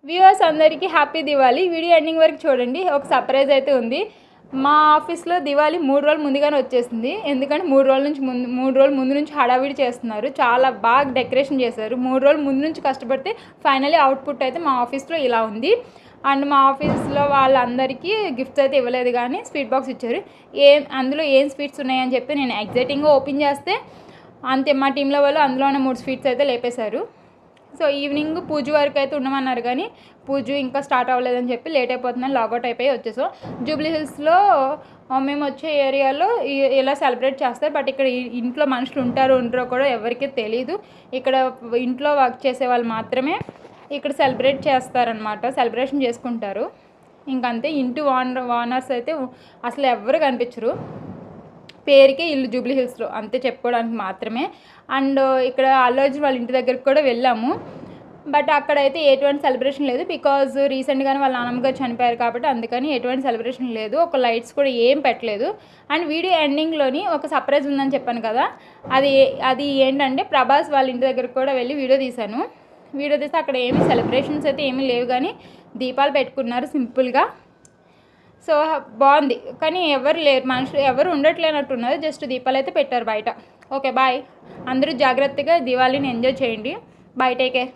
Viewers అందరికీ happy Diwali. Video ending వరకు చూడండి. ఒక సర్ప్రైజ్ అయితే ఉంది. మా ఆఫీస్లో దివాళీ 3 రోజులు ముందుగానే వచ్చేసింది. ఎందుకంటే 3 రోజుల ముందు నుంచి హడావిడి చేస్తున్నారు. చాలా బాగా డెకరేషన్ చేశారు. 3 రోజుల ముందు నుంచి కష్టపడితే ఫైనలీ అవుట్పుట్ అయితే మా ఆఫీస్లో ఇలా ఉంది. అండ్ మా ఆఫీస్లో వాళ్ళందరికీ గిఫ్ట్స్ అయితే ఇవ్వలేదు, కానీ స్వీట్ బాక్స్ ఇచ్చారు. అందులో ఏం స్వీట్స్ ఉన్నాయని చెప్పి నేను ఎగ్జైటింగ్గా ఓపెన్ చేస్తే అంతే, మా టీంలో వాళ్ళు అందులోనే 3 స్వీట్స్ అయితే లేపేశారు. సో ఈవినింగ్ పూజ వరకు అయితే ఉండమన్నారు, కానీ పూజ ఇంకా స్టార్ట్ అవ్వలేదని చెప్పి లేట్ అయిపోతుందని లాగౌట్ అయిపోయి వచ్చేసాం. జూబ్లీ హిల్స్లో మేము వచ్చే ఏరియాలో ఇలా సెలబ్రేట్ చేస్తారు. బట్ ఇక్కడ ఇంట్లో మనుషులు ఉంటారో కూడా ఎవరికీ తెలియదు. ఇక్కడ ఇంట్లో వర్క్ చేసే వాళ్ళు మాత్రమే ఇక్కడ సెలబ్రేట్ చేస్తారనమాట, సెలబ్రేషన్ చేసుకుంటారు. ఇంకంతే. ఇంటి ఓనర్స్ అయితే అసలు ఎవరు కనిపించరు. పేరుకే ఇల్లు జూబ్లీ హిల్స్లో, అంతే చెప్పుకోవడానికి మాత్రమే. అండ్ ఇక్కడ అల్లు అర్జున్ వాళ్ళ ఇంటి దగ్గరికి కూడా వెళ్ళాము. బట్ అక్కడైతే ఎటువంటి సెలబ్రేషన్ లేదు. బికాజ్ రీసెంట్గానే వాళ్ళ నాన్నమ్మగారు చనిపోయారు కాబట్టి అందుకని ఎటువంటి సెలబ్రేషన్ లేదు. ఒక లైట్స్ కూడా ఏం పెట్టలేదు. అండ్ వీడియో ఎండింగ్లోని ఒక సర్ప్రైజ్ ఉందని చెప్పాను కదా, అది ఏంటంటే ప్రభాస్ వాళ్ళ ఇంటి దగ్గరికి కూడా వెళ్ళి వీడియో తీశాను. వీడియో తీస్తే అక్కడ ఏమీ సెలబ్రేషన్స్ అయితే ఏమీ లేవు, కానీ దీపాలు పెట్టుకున్నారు సింపుల్గా. సో బాగుంది, కానీ ఎవరు లేరు, మనుషులు ఎవరు ఉండట్లేనట్టున్నారు. జస్ట్ దీపాలు అయితే పెట్టారు బయట. Okay bye. అందరూ జాగ్రత్తగా దివాళీని ఎంజాయ్ చేయండి. Bye, take care.